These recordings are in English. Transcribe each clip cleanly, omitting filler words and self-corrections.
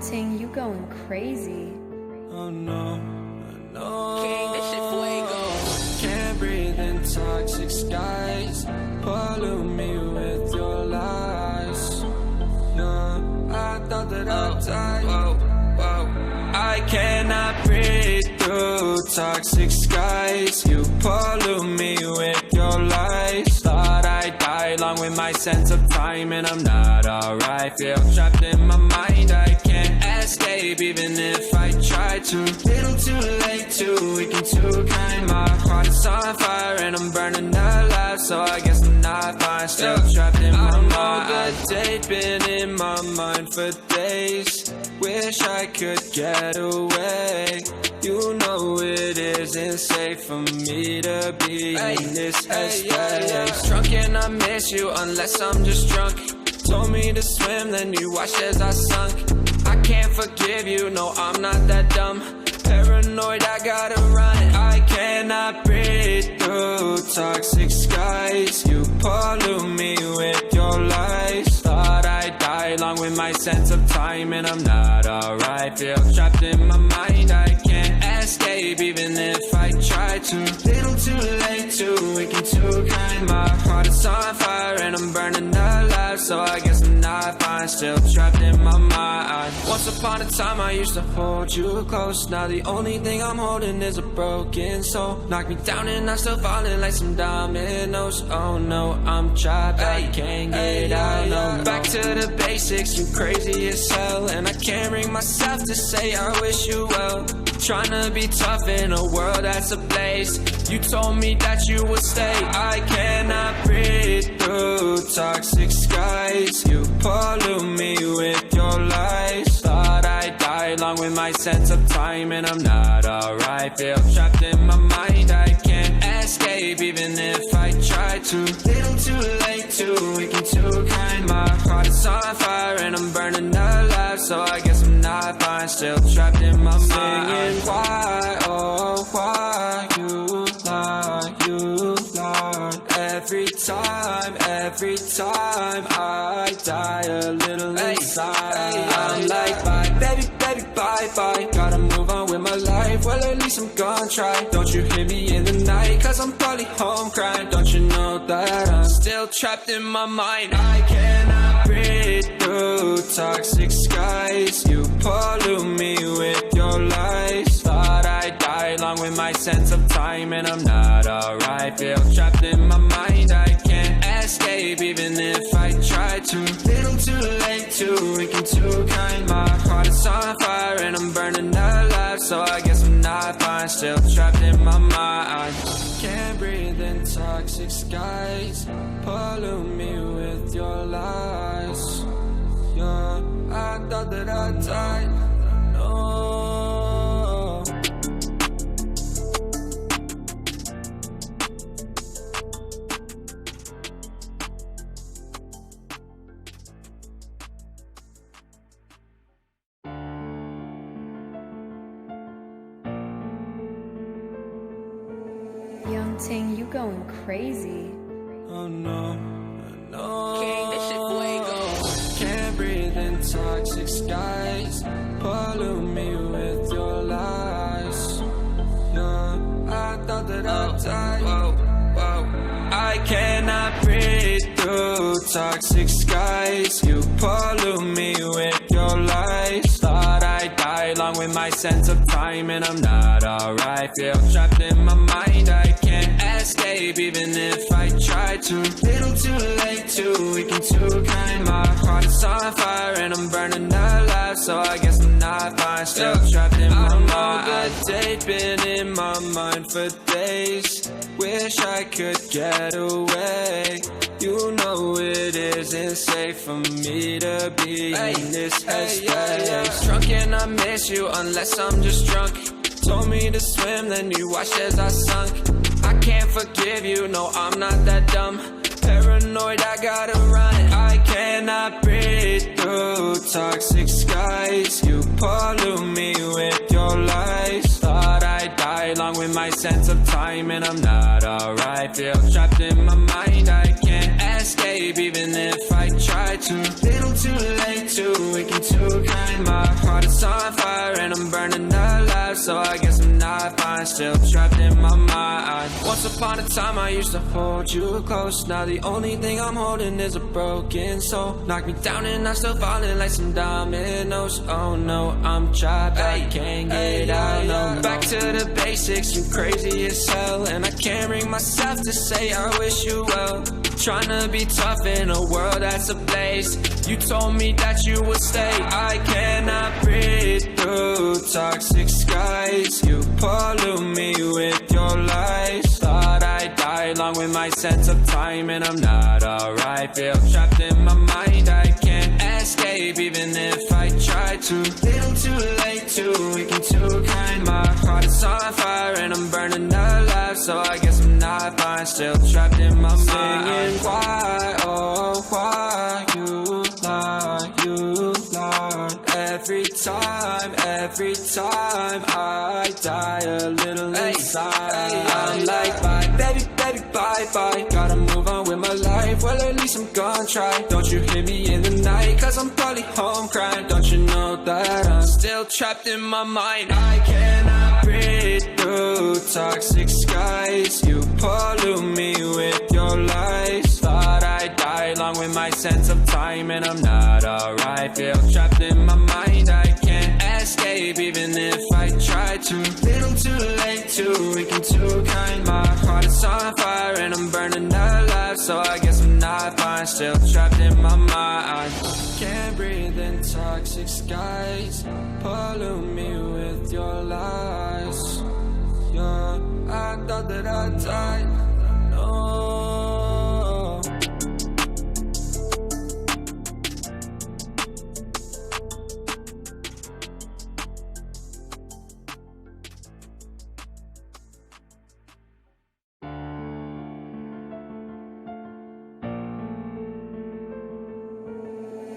Ting, you going crazy. Oh no, no. King, this shit fuego. Can't breathe in toxic skies. Pollute me with your lies. Yeah, I thought that I'd die. I cannot breathe through toxic skies. You pollute me with your lies. Thought I'd die along with my sense of time, and I'm not alright. Feel trapped in my mind, I can't escape even if I try to. Little too late, too weak and too kind. My heart is on fire and I'm burning alive, so I guess I'm not fine. Still trapped in my mind. That date been in my mind for days. Wish I could get away. You know it isn't safe for me to be in this headspace. Drunk and I miss you unless I'm just drunk. Told me to swim, then you watched as I sunk. I can't forgive you, no, I'm not that dumb. Paranoid, I gotta run. I cannot breathe through toxic skies. You pollute me with your lies. Thought I'd die along with my sense of time, and I'm not alright. Feel trapped in my mind, I can't escape even if I try to. Little too late, too weak and too kind. My heart is on fire and I'm burning alive, so I guess I'm not fine. Still trapped in my mind. Once upon a time I used to hold you close. Now the only thing I'm holding is a broken soul. Knock me down and I'm still falling like some dominoes. Oh no, I'm trapped, I can't get out. No, back to the basics, you crazy as hell, and I can't bring myself to say I wish you well. Trying to be tough in a world that's ablaze. You told me that you would stay. I cannot breathe through toxic skies. You pollute me with your lies. Thought I'd die along with my sense of time, and I'm not alright. Feel trapped in my mind, I can't escape even if I try to. Little too late, too weak and too kind. My heart is on fire and I'm burning alive, so I guess I'm not fine. Still trapped in my mind. Singing why, oh why you lie, you lie. Every time I die a little inside. I'm like bye, baby, baby, bye, bye. Gotta move on with my life, well at least I'm gonna try. Don't you hear me in the night, cause I'm probably home crying. Don't you know that I'm still trapped in my mind. I cannot breathe through toxic skies. You pollute me with your lies. Thought I'd die along with my sense of time, and I'm not alright. Feel trapped in my mind, I can't escape even if I try to. Little too late, too weak and too kind. My heart is on fire and I'm burning alive, so I guess I'm not fine. Still trapped in my mind. Can't breathe in toxic skies. Pollute me with your lies. Yeah, I thought that I'd die. No. Ting, you going crazy. Oh no, no. King, this shit fuego. Can't breathe in toxic skies. Pollute me with your lies. Yeah, I thought that I'd die. I cannot breathe through toxic skies. You pollute me with your lies. Thought I'd die along with my sense of time, and I'm not alright. Feel trapped in my mind, I can't escape even if I try to. Little too late, too weak and too kind. My heart is on fire and I'm burning alive, so I guess I'm not fine. Still trapped in my mind. That date been in my mind for days. Wish I could get away. You know it isn't safe for me to be in this headspace. Drunk and I miss you unless I'm just drunk. Told me to swim, then you watched as I sunk. I can't forgive you, no, I'm not that dumb. Paranoid, I gotta run. I cannot breathe through toxic skies. You pollute me with your lies. Thought I'd die along with my sense of time, and I'm not alright. Feel trapped in my mind, I can't escape even if I try to. Little too late, too weak and too kind. My heart heart is on fire and I'm burning alive, so I guess I'm not fine, still trapped in my mind. Once upon a time I used to hold you close, now the only thing I'm holding is a broken soul. Knock me down and I'm still falling like some dominoes. Oh no, I'm trapped, I can't get out, no. Back to the basics, you crazy as hell, and I can't bring myself to say I wish you well. Tryna be tough in a world that's ablaze. You told me that you would stay. I cannot breathe through toxic skies. You pollute me with your lies. Thought I'd die along with my sense of time, and I'm not alright. Feel trapped in my mind, I can't escape even if I try to. Little too late, too weak and too kind. My heart is on fire and I'm burning alive, so I guess I'm not fine, still trapped in my mind. Singing why, oh why you lie, you lie. Every time I die a little inside. I'm like bye, baby, baby, bye, bye. Gotta move on with my life, well at least I'm gonna try. Don't you hear me in the night, cause I'm probably home crying. Don't you know that I'm still trapped in my mind. I cannot breathe through toxic skies. You pollute me with your lies. Thought I'd die along with my sense of time, and I'm not alright. Feel trapped in my mind, I can't escape even if I try to. Little too late, too weak and too kind. My heart is on fire and I'm burning alive, so I guess I'm not fine, still trapped in my mind. Can't breathe in toxic skies. Pollute me with your lies. Yeah, I thought that I died. No.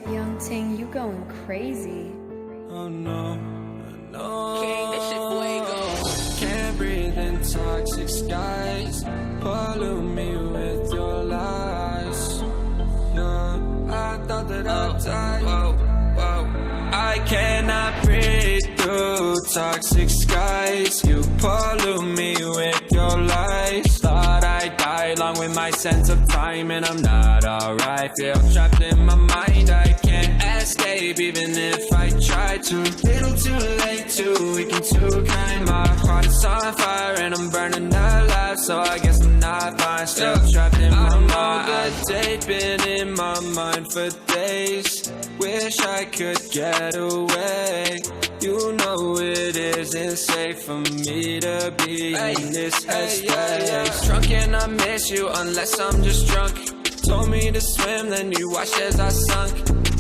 Young Ting, you going crazy. Oh no, no. King, this shit fuego. Can't breathe in toxic skies. Pollute me with your lies. Yeah, I thought that I died. Whoa, whoa. I cannot breathe through toxic skies. You pollute me with your lies. Thought I'd die along with my sense of time, and I'm not alright. Feel trapped in my mind, I can't escape even if I try to. Little too late, too weak and too kind. My heart is on fire and I'm burning alive, so I guess I'm not fine, still trapped in my mind. The date been in my mind for days. Wish I could get away. You know it isn't safe for me to be in this headspace. Drunk and I miss you unless I'm just drunk. Told me to swim, then you watched as I sunk.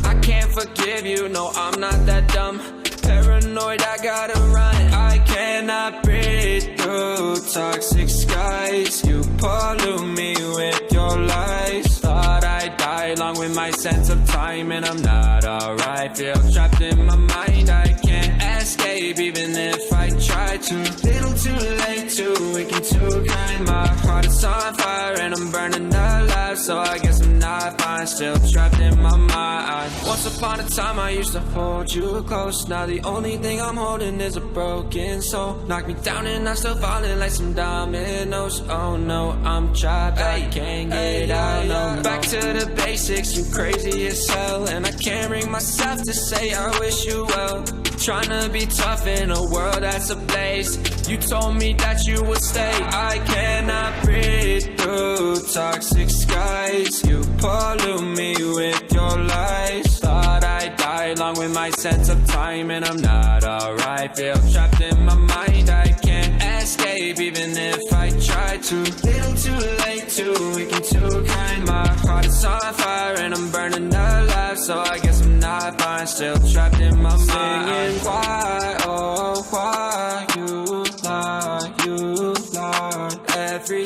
I can't forgive you, no I'm not that dumb. Paranoid, I gotta run. I cannot breathe through toxic skies. You pollute me with your lies. Thought I'd die along with my sense of time, and I'm not alright. Feel trapped in my mind, I can't escape even if I try to. Little too late, too weak and too kind. My heart is on fire and I'm burning alive, so I guess I'm not fine, still trapped in my mind. Once upon a time I used to hold you close, now the only thing I'm holding is a broken soul. Knock me down and I'm still falling like some dominoes. Oh no, I'm trapped, I can't get out, no. Back to the basics, you crazy as hell, and I can't bring myself to say I wish you well. Tryna be tough in a world that's ablaze. You told me that you would stay. I cannot breathe through toxic skies. You pollute me with your lies. Thought I'd die along with my sense of time, and I'm not alright. Feel trapped in my mind, I can't escape even if I try to. Little too late, too weak and too kind. My heart is on fire and I'm burning alive, so I guess I'm not fine, still trapped in my mind. Singing why, oh why you lie, you lie. Every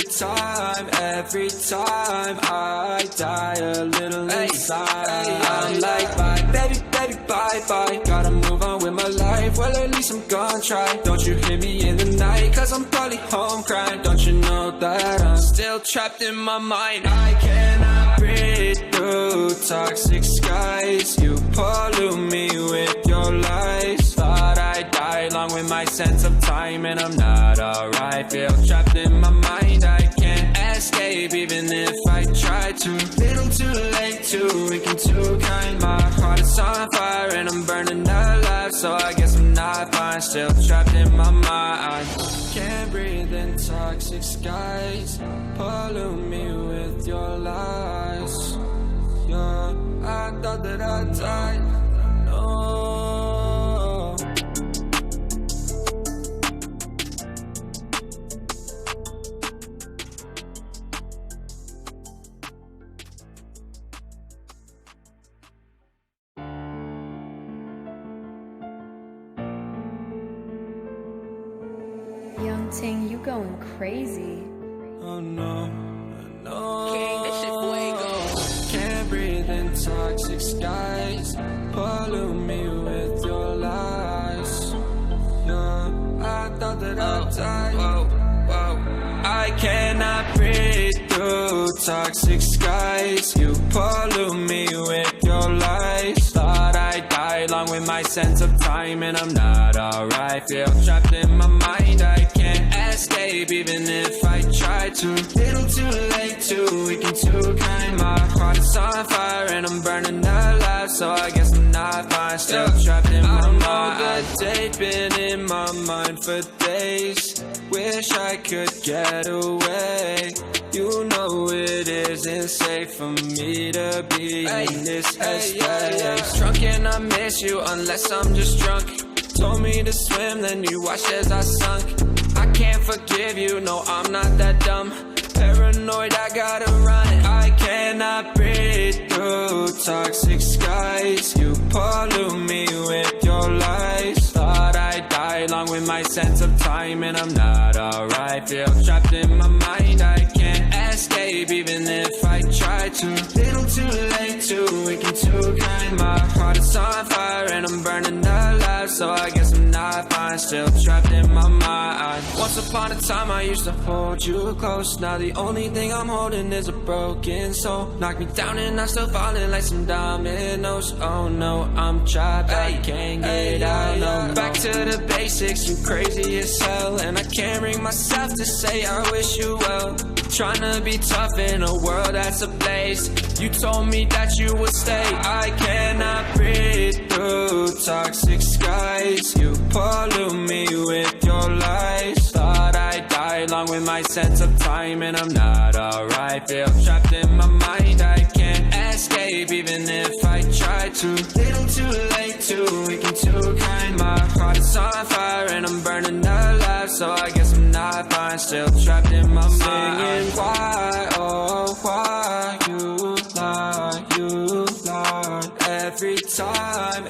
time I die a little inside. I'm like bye, baby, baby, bye, bye. Gotta move on with my life, well at least I'm gonna try. Don't you hear me in the night, cause I'm probably home crying. Don't you know that I'm still trapped in my mind. I cannot breathe through toxic skies. You pollute me with your lies. and I'm not alright. Feel trapped in my mind, I can't escape even if I try to. Little too late, too weak and too kind. My heart is on fire and I'm burning alive, so I guess I'm not fine. Still trapped in my mind. Can't breathe in toxic skies. Pollute me with your lies. Yeah, I thought that I died. No. Young Ting, you going crazy. Oh no, no. King, this shit fuego. Can't breathe in toxic skies. Pollute me with your lies. Yeah, I thought that I died. I cannot breathe through toxic skies. You pollute me with your lies. Thought I'd die along with my sense of time, and I'm not alright. Feel trapped in my mind, I can't escape even if I try to. Little too late, too weak and too kind. My heart is on fire and I'm burning alive, so I guess I'm not fine. Still trapped in my mind. That date been in my mind for days. Wish I could get away. You know it isn't safe for me to be in this headspace. Drunk and I miss you unless I'm just drunk. Told me to swim, then you watched as I sunk. I can't forgive you, no I'm not that dumb. Paranoid, I gotta run. I cannot breathe through toxic skies. You pollute me with your lies. Thought I'd die along with my sense of time, and I'm not alright. Feel trapped in my mind, I can't escape even if I try to. Little too late, too weak and too kind. My heart is on fire and I'm burning alive, so I guess I'm not fine. Still trapped in my mind. Once upon a time I used to hold you close. Now the only thing I'm holding is a broken soul. Knock me down and I'm still falling like some dominoes. Oh no, I'm trapped, I can't get out, no. Back to the basics, you crazy as hell, and I can't bring myself to say I wish you well. Tryna be tough in a world that's ablaze. You told me that you would stay. I cannot breathe through toxic skies. You pollute me with your lies. Thought I'd die along with my sense of time, and I'm not alright. Feel trapped in my mind, I can't escape even if I try to. Little too late, too weak and too kind. My heart is on fire and I'm burning alive, so I guess I'm not fine. Still trapped in my mind. Singing why, oh why you lie, you lie. Every time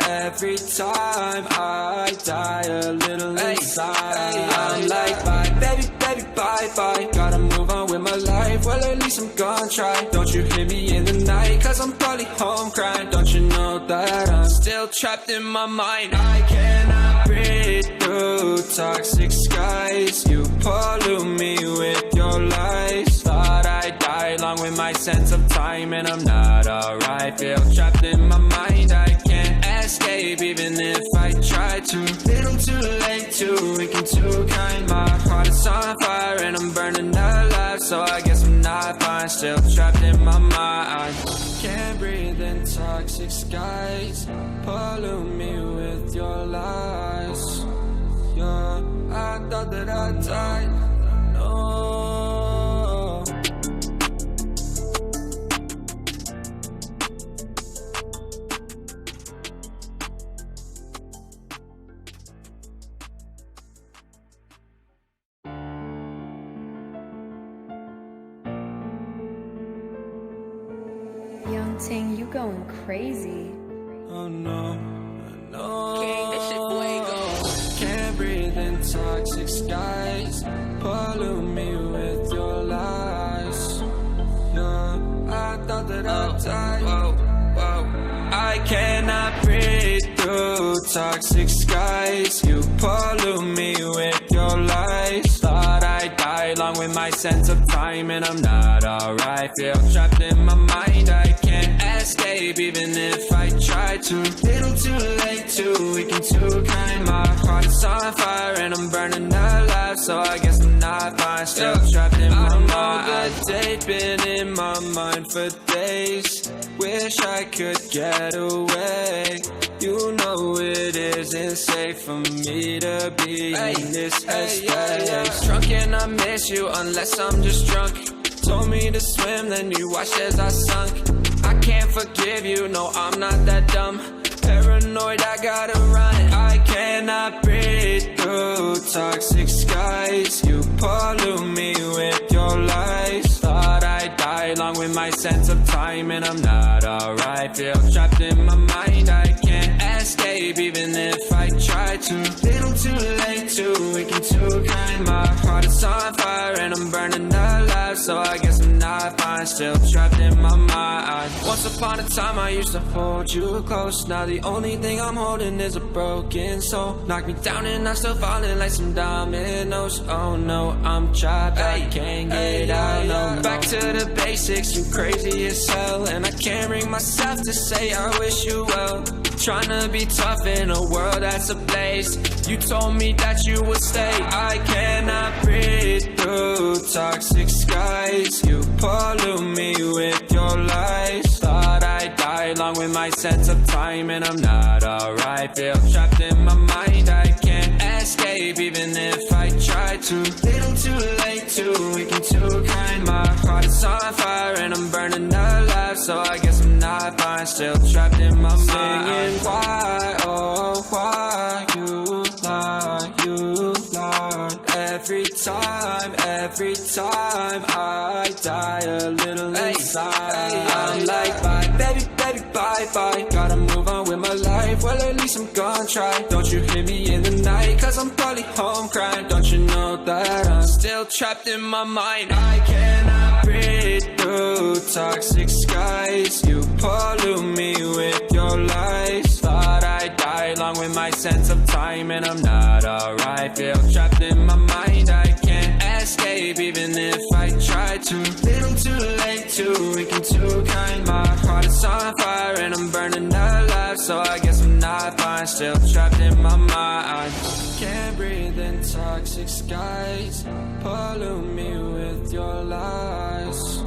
I die a little inside. I'm like bye, baby, baby, bye, bye. Gotta move on with my life, well at least I'm gonna try. Don't you hear me in the night, cause I'm probably home crying. Don't you know that I'm still trapped in my mind. I cannot breathe through toxic skies. You pollute me with your lies. Thought I'd die along with my sense of time, and I'm not alright. Feel trapped in my mind, I can't escape even if I try to. Little too late, too weak and too kind. My heart is on fire and I'm burning alive, so I guess I'm not fine. Still trapped in my mind. Can't breathe in toxic skies. Pollute me with your lies. Yeah, I thought that I died. No. Young Ting, you going crazy. Oh no, no. King, this shit fuego. Can't breathe in toxic skies. Pollute me with your lies. Yeah, I thought that I died. I cannot breathe through toxic skies. You pollute me with your lies. Thought I'd die along with my sense of time, and I'm not alright. Feel trapped in my mind, I can't escape even if I try to. Little too late, too weak and too kind. My heart is on fire and I'm burning alive. mind for days. Wish I could get away. You know it isn't safe for me to be in this headspace. Drunk and I miss you unless I'm just drunk. Told me to swim, then you watched as I sunk. I can't forgive you, no, I'm not that dumb. Paranoid, I gotta run. I cannot breathe through toxic skies. You pollute me with your lies. Thought I'd die along with my sense of time, and I'm not alright. Feel trapped in my mind, I can't escape even if I try to. Little too late, too weak and too kind. My heart is on fire and I'm burning alive, so I guess I'm not fine. Still trapped in my mind. Once upon a time I used to hold you close. Now the only thing I'm holding is a broken soul. Knock me down and I'm still falling like some dominoes. Oh no, I'm trapped, I can't get out, no. Back to the basics, you crazy as hell. And I can't bring myself to say I wish you well. Tryna be tough in a world that's ablaze. You told me that you would stay. I cannot breathe through toxic skies. You pollute me with your lies. Thought I'd die along with my sense of time, and I'm not alright. Feel trapped in my mind, I can't escape even if I try to. Little too late, too weak and too kind. My heart is on fire and I'm burning alive, so I guess I'm not fine. Still trapped in my mind. Singing why, oh why you lie, you lie. Every time I die a little inside. I'm like bye, baby, baby, bye, bye. Gotta move on with my life, well at least I'm gonna try. Don't you hear me in the night, cause I'm probably home crying. Don't you know that I'm still trapped in my mind. I cannot breathe through toxic skies. You pollute me with your lies. Thought I'd die along with my sense of time, and I'm not alright. Feel trapped in my mind, I can't escape even if I try to. Little too late, too weak and too kind. My heart is on fire and I'm burning alive, so I guess I'm not fine. Still trapped in my mind. Can't breathe in toxic skies. Pollute me with your lies.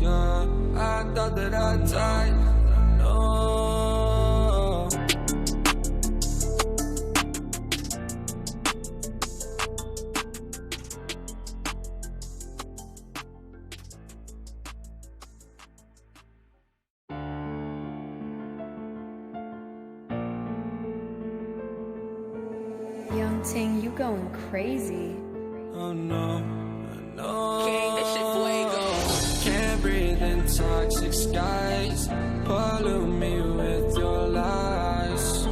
Yeah, I thought that I'd die. No. Young Ting, you going crazy. Oh no, no. King, that shit fuego. Can't breathe in toxic skies. Pollute me with your lies.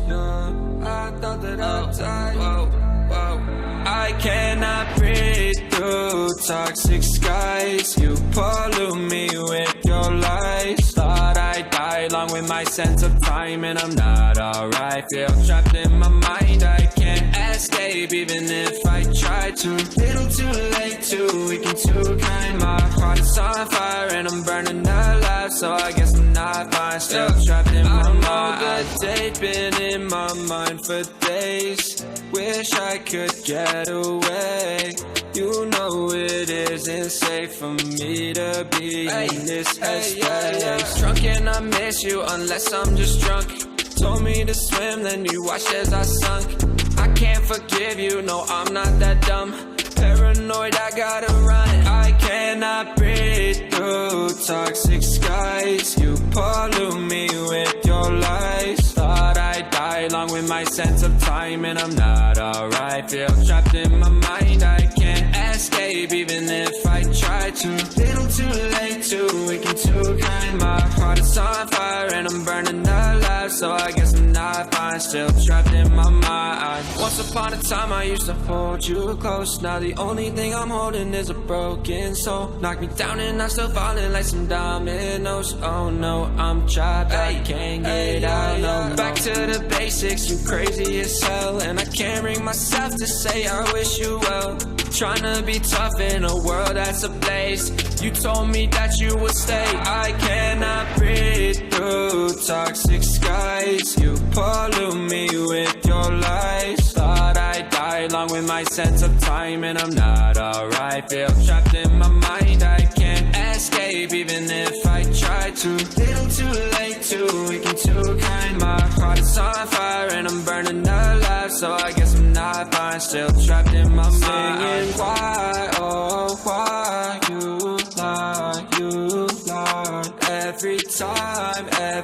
Yeah, I thought that I'd die. Whoa, whoa. I cannot breathe through toxic skies. You pollute me with your lies. Thought I'd die along with my sense of time, and I'm not alright. Feel trapped in my mind, I can't escape even if I try to. Little too late, too weak and too kind. My heart is on fire and I'm burning alive, so I guess I'm not fine. Still trapped in my mind. That date been in my mind for days. Wish I could get away. You know it isn't safe for me to be in this headspace. Drunk and I miss you unless I'm just drunk. Told me to swim, then you watched as I sunk. I can't forgive you, no, I'm not that dumb. Paranoid, I gotta run. I cannot breathe through toxic skies. You pollute me with your lies. Thought I'd die along with my sense of time, and I'm not alright. Feel trapped in my mind, I can't escape even if I try to. Little too late, too weak and too kind. My heart is on fire and I'm burning alive, so I guess I'm not fine. Still trapped in my mind. Once upon a time I used to hold you close. Now the only thing I'm holding is a broken soul. Knock me down and I'm still falling like some dominoes. Oh no, I'm trapped, I can't get out, no. Back to the basics, you crazy as hell. And I can't bring myself to say I wish you well. Tryna be tough in a world that's ablaze. You told me that you would stay. I cannot breathe through toxic skies. You pollute me with your lies. Thought I'd die along with my sense of time, and I'm not alright. Feel trapped in my mind, I can't escape even if I try to. Little too late, too weak and too kind. My heart is on fire and I'm burning alive, so I guess I'm not fine, still trapped in my mind. Singing why, oh why you lie,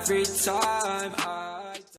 every time